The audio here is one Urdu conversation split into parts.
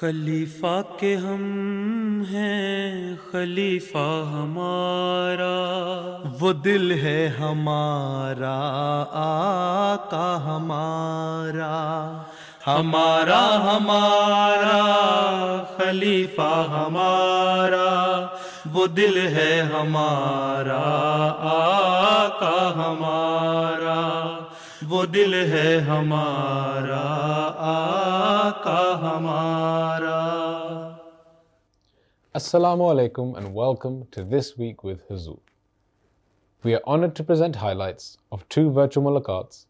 خلیفہ کے ہم ہیں خلیفہ ہمارا، وہ دل ہے ہمارا آقا ہمارا، ہمارا ہمارا خلیفہ ہمارا، وہ دل ہے ہمارا آقا ہمارا، وہ دل ہے ہمارا آقا ہمارا۔ Assalamu alaikum and welcome to This Week with Huzur. We are honored to present highlights of two virtual mulaqats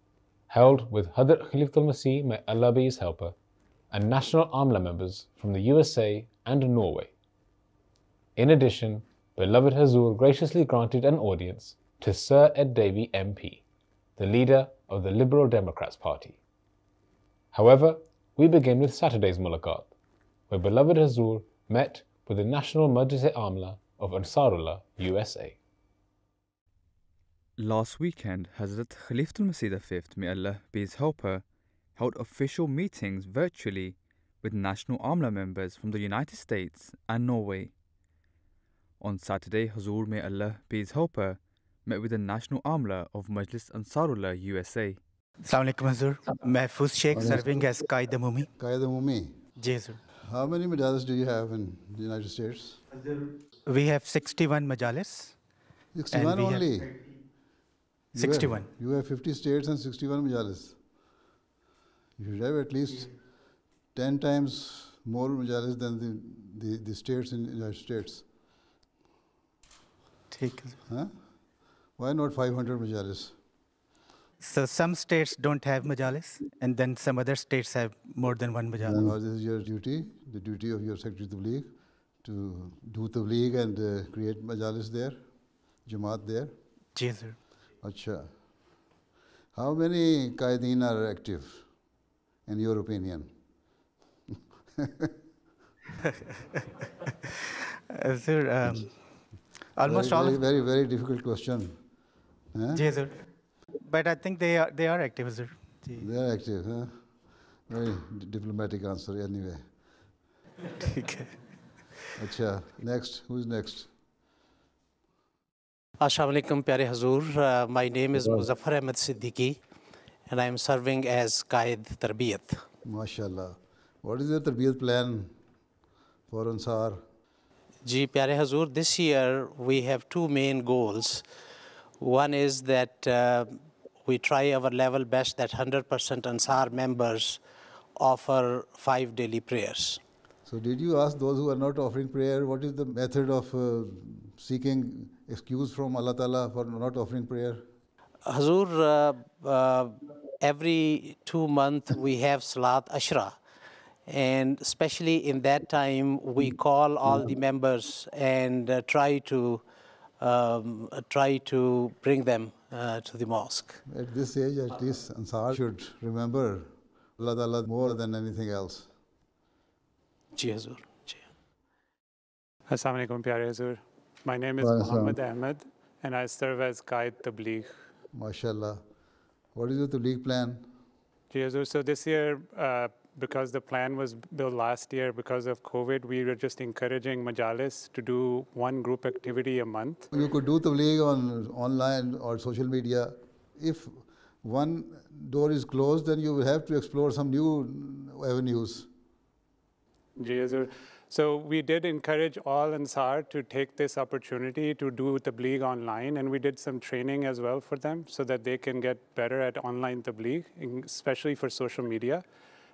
held with Hadrat Khalifatul Masih, may Allah be his helper, and National Amla members from the USA and Norway. In addition, beloved Huzur graciously granted an audience to Sir Ed Davey MP, the leader of the Liberal Democrats Party. However, we begin with Saturday's mulaqat, where beloved Huzur met with the National Majlis-e-Amla of Ansarullah, USA. Last weekend, Hazrat Khalifatul Masih V, may Allah be his helper, held official meetings virtually with National Amla members from the United States and Norway. On Saturday, Huzur, may Allah be his helper, met with the National Amla of Majlis Ansarullah, USA. Assalamu alaikum Hazur. Mahfouz Sheikh serving as Qaid Amumi. Qaid Amumi. Yes, sir. How many majalis do you have in the United States? We have 61 majalis. 61 only? 61. You have 50 states and 61 majalis. You should have at least 10 times more majalis than the states in the United States. Huh? Why not 500 majalis? So some states don't have majalis, and then some other states have more than one majalis. This is your duty, the duty of your Secretary Tabligh, to do Tabligh and create majalis there, Jamaat there. Yes, sir. Acha. How many Qaideen are active, in your opinion? Sir, almost all. Very, very difficult question. Huh? Yes, sir. But I think they are active, sir. They are active, huh? Very diplomatic answer anyway. Okay. Acha. Next. Who's next? Assalamu alaikum, Pyare Hazur. My name is Muzaffar Ahmed Siddiqui, and I am serving as Qaid Tarbiyat. MashaAllah. What is your Tarbiyat plan for Ansar? Ji, Pyare Hazur, this year we have two main goals. One is that we try our level best that 100% Ansar members offer 5 daily prayers. So did you ask those who are not offering prayer, what is the method of seeking excuse from Allah Ta'ala for not offering prayer? Hazur, every 2 months we have Salat Ashra. And especially in that time, we call all the members and try to bring them to the mosque. At this age, at least Ansar should remember Allah Ta'ala more than anything else. Ji Hazur. Ji. Assalamu alaikum, Pyare Hazur. My name is Muhammad Ahmed, and I serve as Qaid Tabligh. MashaAllah. What is your Tabligh plan? Ji Hazur, so this year, because the plan was built last year, because of COVID, we were just encouraging majalis to do one group activity a month. You could do Tabligh online or social media. If one door is closed, then you will have to explore some new avenues. Ji Hazur. So we did encourage all Ansar to take this opportunity to do Tabligh online, and we did some training as well for them so that they can get better at online Tabligh, especially for social media.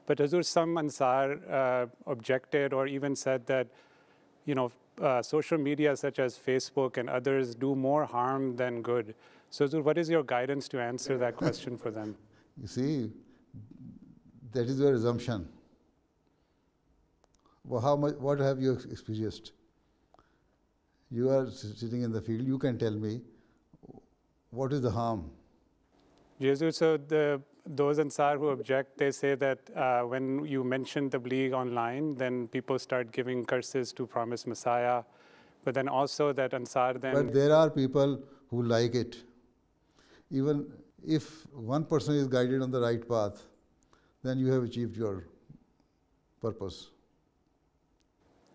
But Hazur, some Ansar objected or even said that, social media such as Facebook and others do more harm than good. So Hazur, what is your guidance to answer that question for them? You see, that is your assumption. Well, what have you experienced? You are sitting in the field, you can tell me, what is the harm? Jesus, so those Ansar who object, they say that when you mention Tabligh online, then people start giving curses to promised Messiah. But then also that Ansar then... But there are people who like it. Even if one person is guided on the right path, then you have achieved your purpose.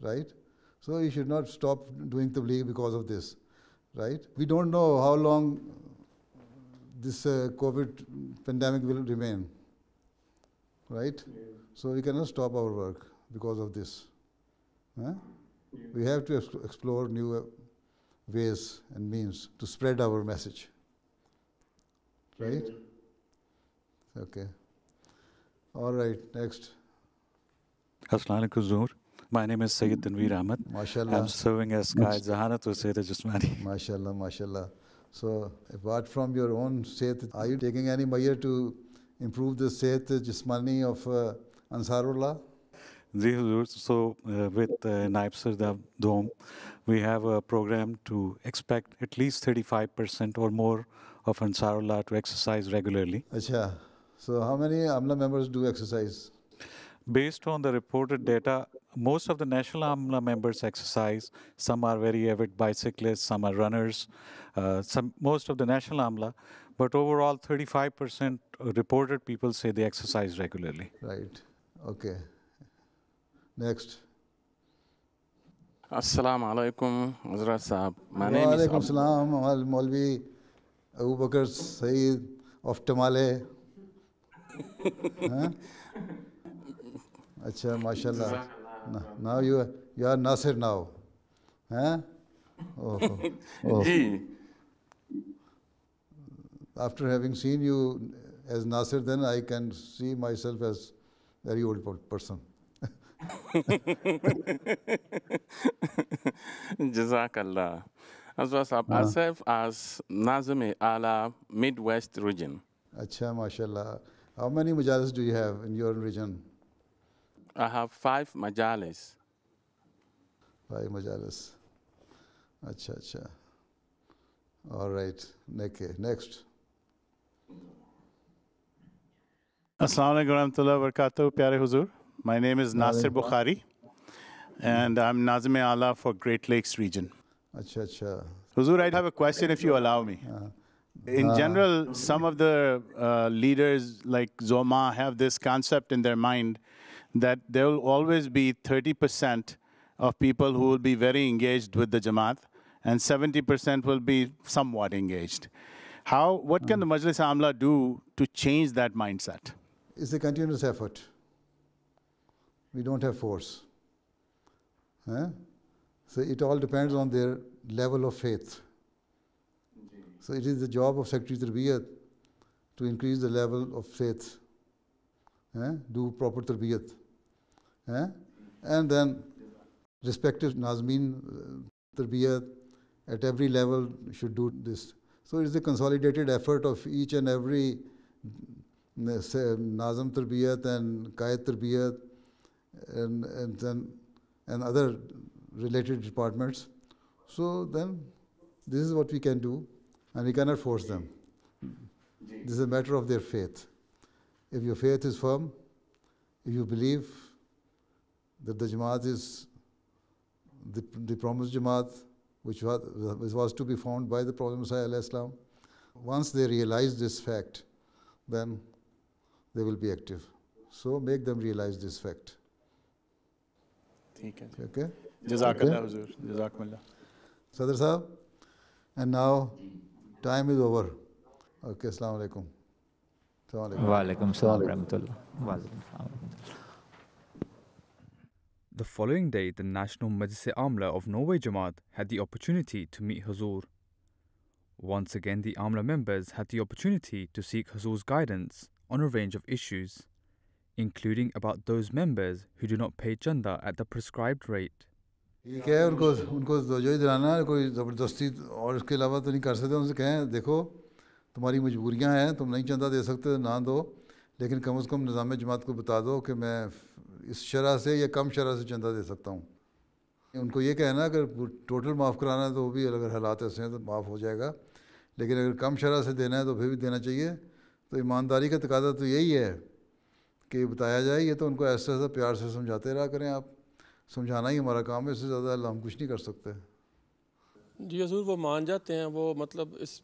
right? So you should not stop doing tabligh because of this, right? We don't know how long this COVID pandemic will remain, right? So we cannot stop our work because of this. Huh? We have to explore new ways and means to spread our message, right? Okay. All right, next. Assalamu alaikum, Zuhur. My name is Sayyid Tanveer Ahmed. MashaAllah. I'm serving as Qaid Zahanat or Sayyid Jismani. MashaAllah, MashaAllah. So, apart from your own Sayyid, are you taking any measure to improve the Sayyid Jismani of Ansarullah? Ji Huzur, so with Naib Sardar Dome, we have a program to expect at least 35% or more of Ansarullah to exercise regularly. Acha. So, how many Amla members do exercise? Based on the reported data, most of the National Amla members exercise. Some are very avid bicyclists, some are runners, most of the National Amla. But overall, 35% reported people say they exercise regularly. Right. Okay. Next. Assalamu alaikum, Hazrat Sahab. My name is Walaikum salam, Maulvi Abu Bakr Saeed of Tamale. Huh? Acha, mashallah. Now you are Nasir now. Huh? Oh. After having seen you as Nasir, then I can see myself as a very old person. Jazakallah. Hazrat Sahab, I serve as Nazim-e-Ala Midwest region. Acha, mashallah. How many majalis do you have in your region? I have 5 majalis. 5 majalis. Acha, acha. All right. Next. Assalamu alaikum warahmatullahi wabarakatuh, Pyare Huzur. My name is Nasir Bukhari, and I'm Nazim-e-Ala for Great Lakes region. Acha, acha. Huzur, I have a question if you allow me. In general, some of the leaders like Zoma have this concept in their mind that there will always be 30% of people who will be very engaged with the Jamaat, and 70% will be somewhat engaged. What can the Majlis Amla do to change that mindset? It's a continuous effort. We don't have force. So it all depends on their level of faith. So it is the job of Secretary Tarbiyat to increase the level of faith, do proper Tarbiyat. And then respective Nazmeen Tarbiyat at every level should do this. So it is a consolidated effort of each and every Nazam Tarbiyat and Qaid Tarbiyat and other related departments. So then this is what we can do, and we cannot force them. This is a matter of their faith. If your faith is firm, if you believe that the Jamaat is the promised Jamaat, which was to be found by the Prophet Muhammad, once they realize this fact, then they will be active. So make them realize this fact. Okay? Jazakallah, Huzur. Jazakumullah. Sadr Sahab, and now time is over. Okay, Assalamu alaikum. Wa alaikum salam wa rahmatullah. The following day, the National Majlis-e-Amla of Norway Jamaat had the opportunity to meet Huzur. Once again, the Amla members had the opportunity to seek Huzur's guidance on a range of issues, including about those members who do not pay chanda at the prescribed rate. ٹھیک ہے ان کو توجہ دلانا کوئی زبردستی اور اس کے علاوہ تو نہیں کر سکتے. ان سے کہیں دیکھو تمہاری مجبوریاں ہیں, تم نہیں چندہ دے سکتے نہ دو, لیکن کم از کم نظام جماعت کو بتا دو کہ میں اس شرح سے یا کم شرح سے چندہ دے سکتا ہوں. ان کو یہ کہنا اگر ٹوٹل معاف کرانا ہے تو وہ بھی اگر حالات ایسے ہیں تو معاف ہو جائے گا, لیکن اگر کم شرح سے دینا ہے تو پھر بھی دینا چاہیے. تو ایمانداری کا تقاضا تو یہی ہے کہ بتایا جائے. یہ تو ان کو ایسا ایسا پیار سے سمجھاتے رہا کریں آپ, سمجھانا ہی ہمارا کام ہے, اس سے زیادہ اللہ ہم کچھ نہیں کر سکتے. جی حضور وہ مان جاتے ہیں, وہ مطلب اس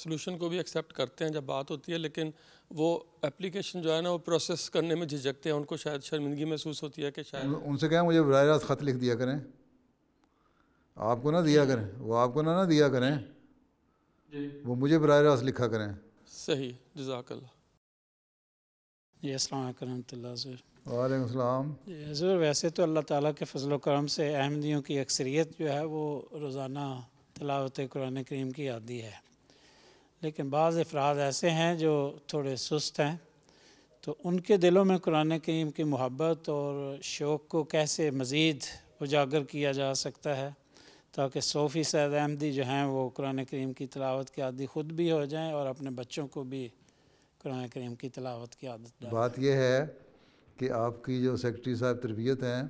سلوشن کو بھی ایکسیپٹ کرتے ہیں جب بات ہوتی ہے, لیکن وہ اپلیکیشن جو ہے نا وہ پروسیس کرنے میں جھجکتے ہیں, ان کو شاید شرمندگی محسوس ہوتی ہے کہ شاید ان سے کہیں مجھے براہ راست خط لکھ دیا کریں, آپ کو نہ دیا کریں, وہ آپ کو نہ دیا کریں, وہ مجھے براہ راست لکھا کریں. صحیح, جزاک اللہ. جی السلام علیکم ورحمۃ اللہ حضور. وعلیکم السلام. جی حضور, ویسے تو اللہ تعالیٰ کے فضل و کرم سے احمدیوں کی اکثریت جو ہے وہ روزانہ تلاوت قرآن کریم کی عادی ہے, لیکن بعض افراد ایسے ہیں جو تھوڑے سست ہیں, تو ان کے دلوں میں قرآن کریم کی محبت اور شوق کو کیسے مزید اجاگر کیا جا سکتا ہے تاکہ 100% احمدی جو ہیں وہ قرآن کریم کی تلاوت کی عادی خود بھی ہو جائیں اور اپنے بچوں کو بھی قرآن کریم کی تلاوت کی عادت ڈالیں. بات یہ ہے کہ آپ کی جو سیکرٹری صاحب تربیت ہیں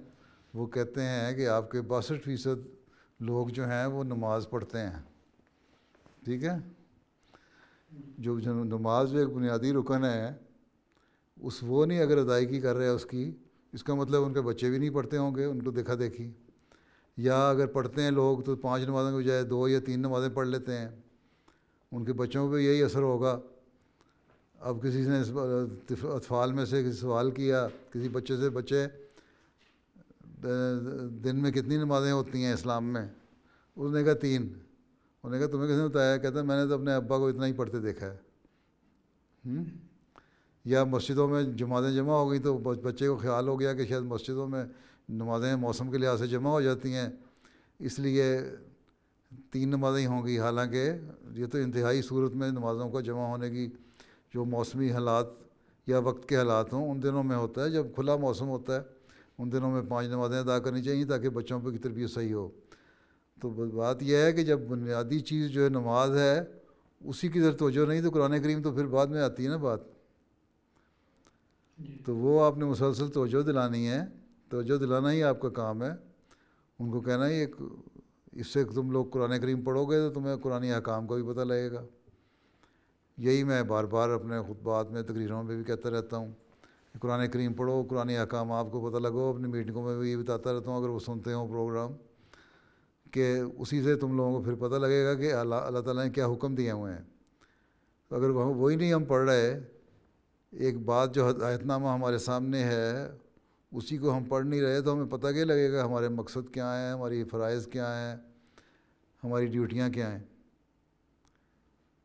وہ کہتے ہیں کہ آپ کے 62% لوگ جو ہیں وہ نماز پڑھتے ہیں, ٹھیک ہے. جو نماز جو ایک بنیادی رکن ہے, وہ نہیں اگر ادائیگی کر رہے ہیں اس کی, اس کا مطلب ان کے بچے بھی نہیں پڑھتے ہوں گے, ان کو دیکھا دیکھی, یا اگر پڑھتے ہیں لوگ تو 5 نمازوں کے بجائے 2 یا 3 نمازیں پڑھ لیتے ہیں, ان کے بچوں پہ یہی اثر ہوگا. اب کسی نے اطفال میں سے کسی سوال کیا کسی بچے سے, بچے دن میں کتنی نمازیں ہوتی ہیں اسلام میں؟ اس نے کہا 3. انہوں نے کہا تمہیں کس نے بتایا؟ کہتا میں نے تو اپنے ابا کو اتنا ہی پڑھتے دیکھا ہے. یا مسجدوں میں جماعتیں جمع ہو گئی تو بچے کو خیال ہو گیا کہ شاید مسجدوں میں نمازیں موسم کے لحاظ سے جمع ہو جاتی ہیں, اس لیے 3 نمازیں ہی ہوں گی, حالانکہ یہ تو انتہائی صورت میں نمازوں کا جمع ہونے کی جو موسمی حالات یا وقت کے حالات ہوں ان دنوں میں ہوتا ہے. جب کھلا موسم ہوتا ہے ان دنوں میں 5 نمازیں ادا کرنی چاہیے تاکہ بچوں پہ کی تربیت صحیح ہو. تو بات یہ ہے کہ جب بنیادی چیز جو ہے نماز ہے اسی کی طرف توجہ نہیں تو قرآن کریم تو پھر بعد میں آتی ہے نا بات. تو وہ آپ نے مسلسل توجہ دلانی ہے, توجہ دلانا ہی آپ کا کام ہے. ان کو کہنا ہی اس سے تم لوگ قرآن کریم پڑھو گے تو تمہیں قرآن احکام کا بھی پتہ لگے گا. یہی میں بار بار اپنے خطبات میں تقریروں میں بھی کہتا رہتا ہوں کہ قرآن کریم پڑھو, قرآن احکام آپ کو پتہ لگو. اپنی میٹنگوں میں بھی یہ بتاتا رہتا ہوں اگر وہ سنتے ہوں پروگرام, کہ اسی سے تم لوگوں کو پھر پتہ لگے گا کہ اللہ تعالیٰ نے کیا حکم دیے ہوئے ہیں. تو اگر وہی نہیں ہم پڑھ رہے, ایک بات جو آیت نامہ ہمارے سامنے ہے اسی کو ہم پڑھ نہیں رہے تو ہمیں پتہ کیا لگے گا ہمارے مقصد کیا ہیں, ہماری فرائض کیا ہیں, ہماری ڈیوٹیاں کیا ہیں.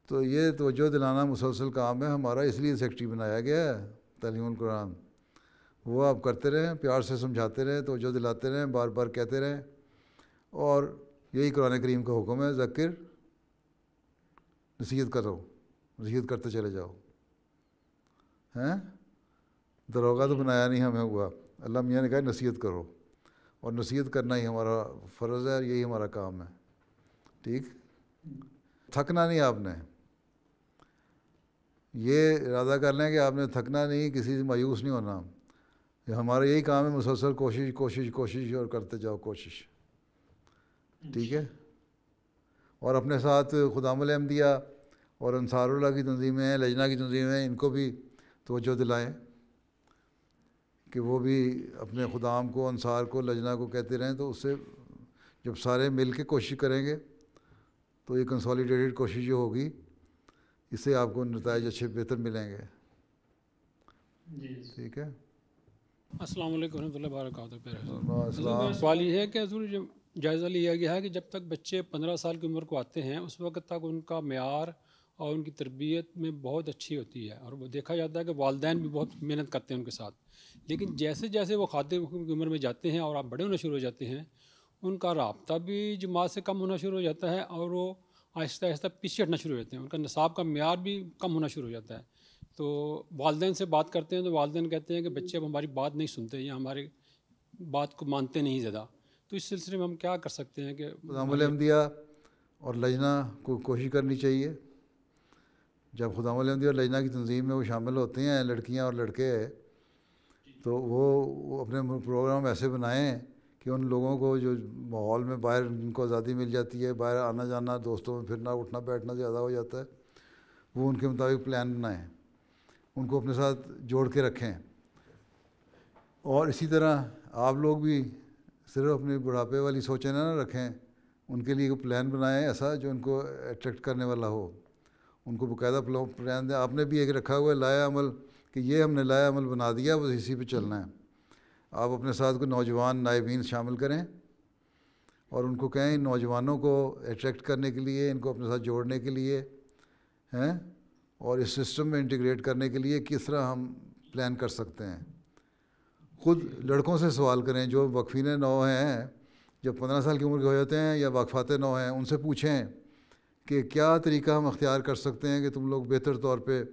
تو یہ توجہ دلانا مسلسل کام ہے ہمارا, اس لیے سیکرٹری بنایا گیا ہے تعلیم القرآن. وہ آپ کرتے رہیں, پیار سے سمجھاتے رہیں, توجہ دلاتے رہیں, بار بار کہتے رہیں, اور یہی قرآن کریم کا حکم ہے, ذکر نصیحت کرو, نصیحت کرتے چلے جاؤ. ہیں دروغہ تو بنایا نہیں ہمیں ہوا, اللہ میاں نے کہا نصیحت کرو, اور نصیحت کرنا ہی ہمارا فرض ہے اور یہی ہمارا کام ہے. ٹھیک, تھکنا نہیں آپ نے, یہ ارادہ کر لیں کہ آپ نے تھکنا نہیں, کسی سے مایوس نہیں ہونا. ہمارا یہی کام ہے, مسلسل کوشش کوشش کوشش اور کرتے جاؤ کوشش. ٹھیک ہے, اور اپنے ساتھ خدام الاحمدیہ اور انصار اللہ کی تنظیمیں, لجنہ کی تنظیمیں, ان کو بھی توجہ دلائیں کہ وہ بھی اپنے خدام کو, انصار کو, لجنہ کو کہتے رہیں. تو اس سے جب سارے مل کے کوشش کریں گے تو یہ کنسالیڈیٹڈ کوشش جو ہوگی اس سے آپ کو نتائج اچھے بہتر ملیں گے. ٹھیک ہے. السلام علیکم ورحمۃ اللہ وبرکاتہ. السلام. سوال یہ ہے کہ حضور جائزہ لیا گیا ہے کہ جب تک بچے 15 سال کی عمر کو آتے ہیں اس وقت تک ان کا معیار اور ان کی تربیت میں بہت اچھی ہوتی ہے, اور وہ دیکھا جاتا ہے کہ والدین بھی بہت محنت کرتے ہیں ان کے ساتھ. لیکن جیسے جیسے وہ خاطر کی عمر میں جاتے ہیں اور آپ بڑے ہونا شروع ہو جاتے ہیں, ان کا رابطہ بھی جماعت سے کم ہونا شروع ہو جاتا ہے اور وہ آہستہ آہستہ پیچھے ہٹنا شروع ہو جاتے ہیں. ان کا نصاب کا معیار بھی کم ہونا شروع ہو جاتا ہے. تو والدین سے بات کرتے ہیں تو والدین کہتے ہیں کہ بچے اب ہماری بات نہیں سنتے یا ہماری بات کو مانتے نہیں زیادہ. تو اس سلسلے میں ہم کیا کر سکتے ہیں کہ خدام الاحمدیہ اور لجنہ کو کوشش کرنی چاہیے. جب خدام الاحمدیہ اور لجنہ کی تنظیم میں وہ شامل ہوتے ہیں لڑکیاں اور لڑکے, تو وہ اپنے پروگرام ایسے بنائیں کہ ان لوگوں کو جو ماحول میں باہر ان کو آزادی مل جاتی ہے, باہر آنا جانا, دوستوں میں پھرنا اٹھنا بیٹھنا زیادہ ہو جاتا ہے, وہ ان کے مطابق پلان بنائیں, ان کو اپنے ساتھ جوڑ کے رکھیں. اور اسی طرح آپ لوگ بھی صرف اپنے بڑھاپے والی سوچیں نہ رکھیں, ان کے لیے ایک پلان بنائیں ایسا جو ان کو اٹریکٹ کرنے والا ہو. ان کو باقاعدہ پلان دیں. آپ نے بھی ایک رکھا ہوا ہے لایا عمل کہ یہ ہم نے لایا عمل بنا دیا, بس اسی پہ چلنا ہے. آپ اپنے ساتھ کوئی نوجوان نائبین شامل کریں اور ان کو کہیں ان نوجوانوں کو اٹریکٹ کرنے کے لیے, ان کو اپنے ساتھ جوڑنے کے لیے ہیں اور اس سسٹم میں انٹیگریٹ کرنے کے لیے کس طرح ہم پلان کر سکتے ہیں. خود لڑکوں سے سوال کریں جو وقفین نو ہیں, جب 15 سال کی عمر کے ہو جاتے ہیں یا واقفات نو ہیں, ان سے پوچھیں کہ کیا طریقہ ہم اختیار کر سکتے ہیں کہ تم لوگ بہتر طور پہ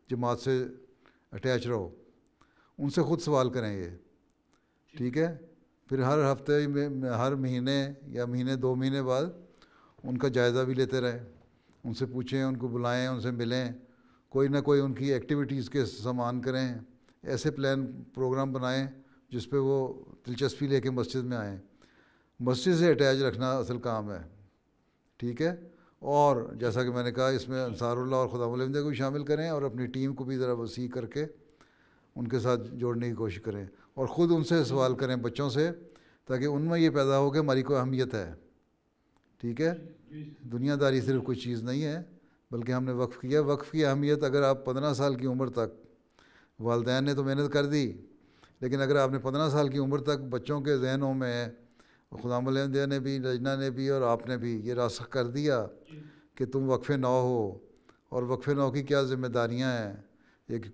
جماعت سے اٹیچ رہو. ان سے خود سوال کریں یہ, ٹھیک ہے. پھر ہر ہفتے میں, ہر مہینے یا مہینے 2 مہینے بعد ان کا جائزہ بھی لیتے رہیں. ان سے پوچھیں, ان کو بلائیں, ان سے ملیں, کوئی نہ کوئی ان کی ایکٹیویٹیز کے سامان کریں. ایسے پروگرام بنائیں جس پہ وہ دلچسپی لے کے مسجد میں آئیں. مسجد سے اٹیچ رکھنا اصل کام ہے, ٹھیک ہے. اور جیسا کہ میں نے کہا اس میں انصار اللہ اور خدا الحمدہ کو بھی شامل کریں اور اپنی ٹیم کو بھی ذرا وسیع کر کے ان کے ساتھ جوڑنے کی کوشش کریں. اور خود ان سے سوال کریں بچوں سے, تاکہ ان میں یہ پیدا ہو کہ ہماری کوئی اہمیت ہے, ٹھیک ہے. دنیا داری صرف کوئی چیز نہیں ہے بلکہ ہم نے وقف کیا. وقف کی اہمیت اگر آپ 15 سال کی عمر تک, والدین نے تو محنت کر دی, لیکن اگر آپ نے 15 سال کی عمر تک بچوں کے ذہنوں میں, خدا الحمدہ نے بھی, لجنہ نے بھی اور آپ نے بھی یہ راسخ کر دیا کہ تم وقف نو ہو اور وقف نو کی کیا ذمہ داریاں ہیں. ایک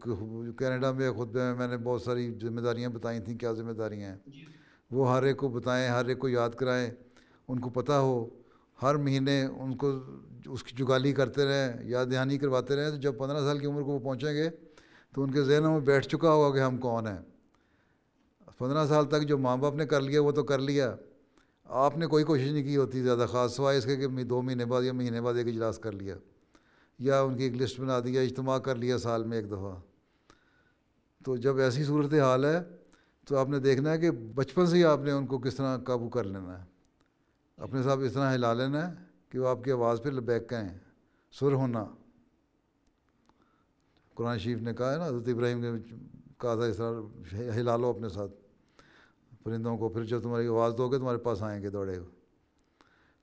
کینیڈا میں خطبے میں میں نے بہت ساری ذمہ داریاں بتائی تھیں, کیا ذمہ داریاں ہیں وہ ہر ایک کو بتائیں, ہر ایک کو یاد کرائیں, ان کو پتہ ہو. ہر مہینے ان کو اس کی جگالی کرتے رہیں, یاد دہانی کرواتے رہیں. تو جب 15 سال کی عمر کو وہ پہنچیں گے تو ان کے ذہنوں میں بیٹھ چکا ہوگا کہ ہم کون ہیں. 15 سال تک جو ماں باپ نے کر لیا وہ تو کر لیا, آپ نے کوئی کوشش نہیں کی ہوتی زیادہ خاص, سوائے اس کے کہ 2 مہینے بعد یا مہینے بعد ایک اجلاس کر لیا یا ان کی ایک لسٹ بنا دیا, اجتماع کر لیا سال میں ایک دفعہ. تو جب ایسی صورت حال ہے تو آپ نے دیکھنا ہے کہ بچپن سے ہی آپ نے ان کو کس طرح قابو کر لینا ہے. اپنے ساتھ اس طرح ہلا لینا ہے کہ وہ آپ کی آواز پہ لبیک کہیں, سر ہونا. قرآن شریف نے کہا ہے نا, حضرت ابراہیم نے کہا تھا اس طرح ہلا لو اپنے ساتھ پرندوں کو, پھر جب تمہاری آواز دو گے تمہارے پاس آئیں گے دوڑے.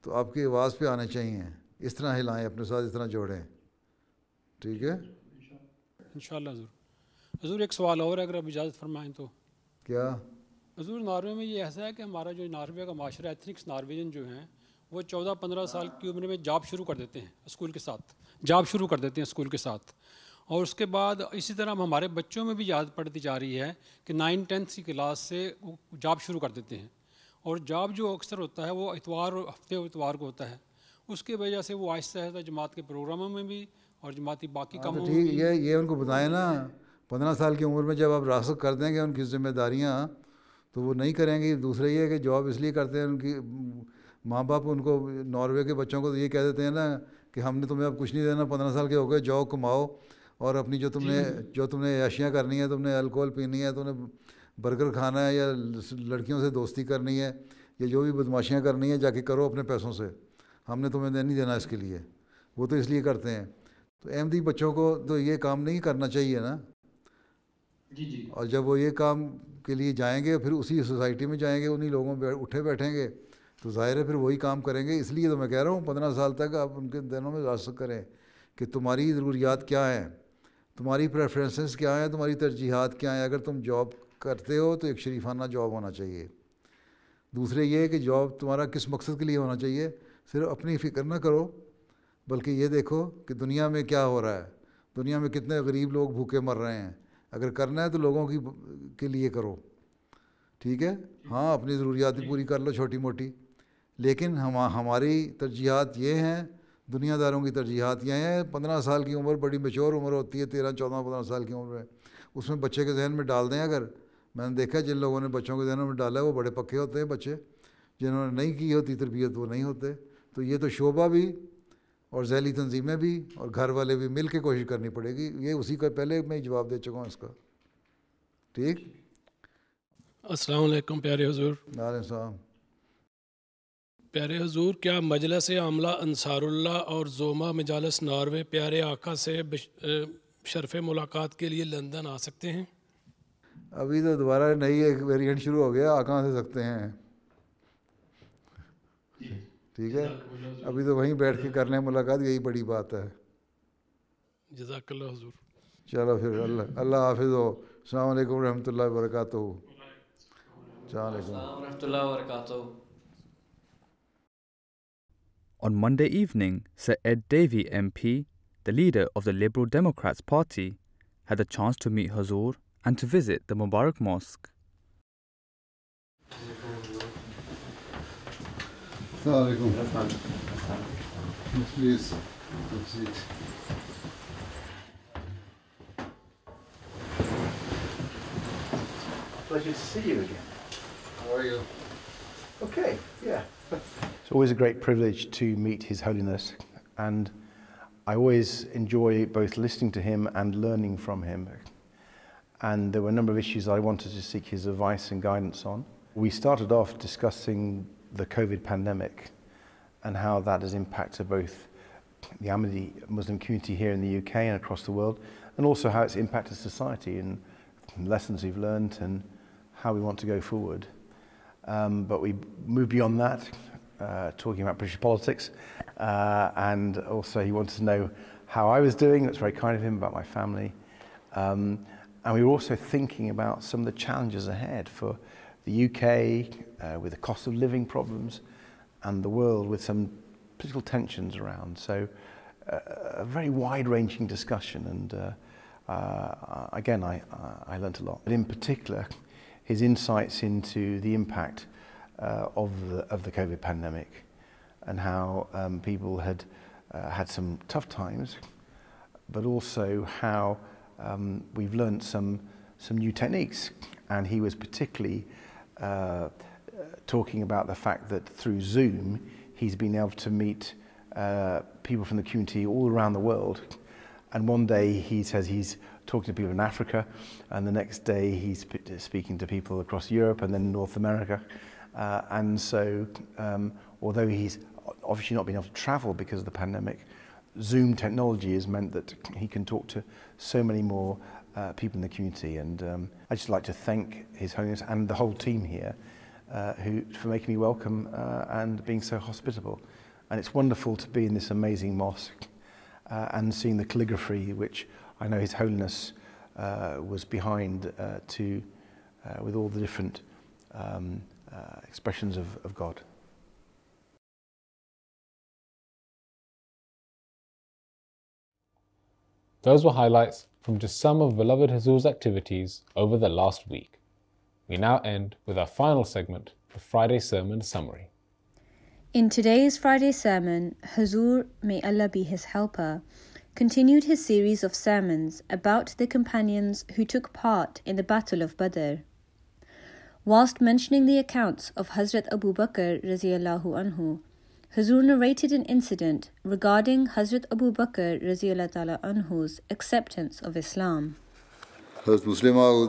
تو آپ کی آواز پہ آنے چاہیے, اس طرح ہلائیں اپنے ساتھ, اس طرح جوڑیں, ٹھیک ہے. انشاءاللہ حضور. حضور ایک سوال اور ہے اگر آپ اجازت فرمائیں تو. کیا حضور ناروے میں یہ ایسا ہے کہ ہمارا جو ناروے کا معاشرہ ایتھنکس نارویجن جو ہیں وہ 14-15 سال کی عمر میں جاب شروع کر دیتے ہیں اسکول کے ساتھ, جاب شروع کر دیتے ہیں اسکول کے ساتھ. اور اس کے بعد اسی طرح ہمارے بچوں میں بھی یاد پڑتی جا رہی ہے کہ 9-10 کی کلاس سے وہ جاب شروع کر دیتے ہیں. اور جاب جو اکثر ہوتا ہے وہ ہفتے اتوار کو ہوتا ہے. اس کی وجہ سے وہ آہستہ آہستہ جماعت کے پروگراموں میں بھی اور جماعتی باقی کاموں میں بھی. یہ ان کو بتائیں نا, 15 سال کی عمر میں جب آپ راسخ کر دیں گے ان کی ذمہ داریاں تو وہ نہیں کریں گے. دوسرا یہ ہے کہ جاب اس لیے کرتے ہیں, ان کی ماں باپ ان کو, ناروے کے بچوں کو تو یہ کہہ دیتے ہیں نا کہ ہم نے تمہیں اب کچھ نہیں دینا, 15 سال کے ہو گئے, جاؤ کماؤ اور اپنی جو تم نے عیاشیاں کرنی ہے, تم نے الکوہل پینی ہے, تم نے برگر کھانا ہے یا لڑکیوں سے دوستی کرنی ہے یا جو بھی بدماشیاں کرنی ہے جا کے کرو اپنے پیسوں سے, ہم نے تمہیں نہیں دینا اس کے لیے. وہ تو اس لیے کرتے ہیں. تو احمدی بچوں کو تو یہ کام نہیں کرنا چاہیے نا. اور جب وہ یہ کام کے لیے جائیں گے پھر اسی سوسائٹی میں جائیں گے, انہی لوگوں میں اٹھے بیٹھیں گے تو ظاہر ہے پھر وہی کام کریں گے. اس لیے تو میں کہہ رہا ہوں 15 سال تک آپ ان کے دنوں میں راسخ کریں کہ تمہاری ضروریات کیا ہیں, تمہاری پریفرنسز کیا ہیں, تمہاری ترجیحات کیا ہیں. اگر تم جاب کرتے ہو تو ایک شریفانہ جاب ہونا چاہیے. دوسرے یہ کہ جاب تمہارا کس مقصد کے لیے ہونا چاہیے, صرف اپنی فکر نہ کرو بلکہ یہ دیکھو کہ دنیا میں کیا ہو رہا ہے, دنیا میں کتنے غریب لوگ بھوکے مر رہے ہیں. اگر کرنا ہے تو لوگوں کے لیے کرو, ٹھیک ہے. ہاں اپنی ضروریات بھی پوری کر لو چھوٹی موٹی, لیکن ہماری ترجیحات یہ ہیں, دنیا داروں کی ترجیحات یہ ہیں. 15 سال کی عمر بڑی میچور عمر ہوتی ہے, 13-14-15 سال کی عمر میں. اس میں بچے کے ذہن میں ڈال دیں اگر, میں نے دیکھا جن لوگوں نے بچوں کے ذہنوں میں ڈالا ہے وہ بڑے پکے ہوتے ہیں بچے, جنہوں نے نہیں کی ہوتی تربیت وہ نہیں ہوتے. تو یہ تو شعبہ بھی اور ذیلی تنظیمیں بھی اور گھر والے بھی مل کے کوشش کرنی پڑے گی. یہ اسی کا پہلے میں جواب دے چکا ہوں اس کا, ٹھیک. السلام علیکم پیارے حضور. وعلیکم السلام. پیارے حضور, کیا مجلس عاملہ انصار اللہ اور زوما مجالس ناروے پیارے آقا سے شرف ملاقات کے لیے لندن آ سکتے ہیں؟ ابھی تو دوبارہ نئی ایک ویریئنٹ شروع ہو گیا, آ کہاں سے سکتے ہیں, ٹھیک ہے. ابھی تو وہیں بیٹھ کے کر لیں ملاقات, یہی بڑی بات ہے. جزاک اللہ حضور. چلو پھر اللہ حافظ ہو. السلام علیکم ورحمۃ اللہ وبرکاتہ. السلام علیکم ورحمۃ اللہ وبرکاتہ. On Monday evening, Sir Ed Davey MP, the leader of the Liberal Democrats Party, had the chance to meet Huzoor and to visit the Mubarak Mosque. Assalamu alaikum. Please, have a seat. Pleasure to see you again. How are you? Okay, yeah. It's always a great privilege to meet His Holiness, and I always enjoy both listening to him and learning from him. And there were a number of issues I wanted to seek his advice and guidance on. We started off discussing the COVID pandemic and how that has impacted both the Ahmadi Muslim community here in the UK and across the world, and also how it's impacted society and lessons we've learned and how we want to go forward. But we moved beyond that, talking about British politics, and also he wanted to know how I was doing. That's very kind of him, about my family. And we were also thinking about some of the challenges ahead for the UK with the cost of living problems, and the world with some political tensions around. So a very wide-ranging discussion, and again, I learnt a lot. But in particular, his insights into the impact of the COVID pandemic, and how people had had some tough times, but also how we've learnt some new techniques. And he was particularly talking about the fact that through Zoom, he's been able to meet people from the community all around the world. And one day he says he's talking to people in Africa, and the next day he's speaking to people across Europe and then North America. And so, although he's obviously not been able to travel because of the pandemic, Zoom technology has meant that he can talk to so many more people in the community. And I'd just like to thank His Holiness and the whole team here for making me welcome and being so hospitable. And it's wonderful to be in this amazing mosque and seeing the calligraphy, which I know His Holiness was behind with all the different expressions of God. Those were highlights from just some of beloved Huzoor's activities over the last week. We now end with our final segment, the Friday Sermon Summary. In today's Friday sermon, Huzoor, may Allah be his helper, continued his series of sermons about the companions who took part in the Battle of Badr. Whilst mentioning the accounts of Hazrat Abu Bakr Raziyallahu Anhu, Huzoor narrated an incident regarding Hazrat Abu Bakr Raziyallahu Ta'ala Anhu's acceptance of Islam. Hazrat Muslima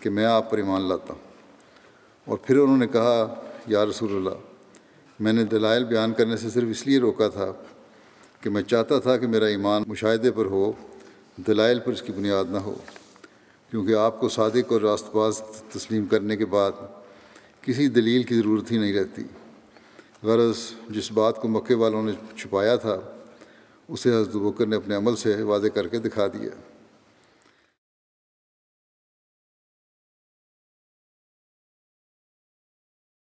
کہ میں آپ پر ایمان لاتا ہوں. اور پھر انہوں نے کہا یا رسول اللہ میں نے دلائل بیان کرنے سے صرف اس لیے روکا تھا کہ میں چاہتا تھا کہ میرا ایمان مشاہدے پر ہو، دلائل پر اس کی بنیاد نہ ہو، کیونکہ آپ کو صادق اور راست باز تسلیم کرنے کے بعد کسی دلیل کی ضرورت ہی نہیں رہتی. غرض جس بات کو مکے والوں نے چھپایا تھا اسے حضرت بکر نے اپنے عمل سے واضح کر کے دکھا دیا.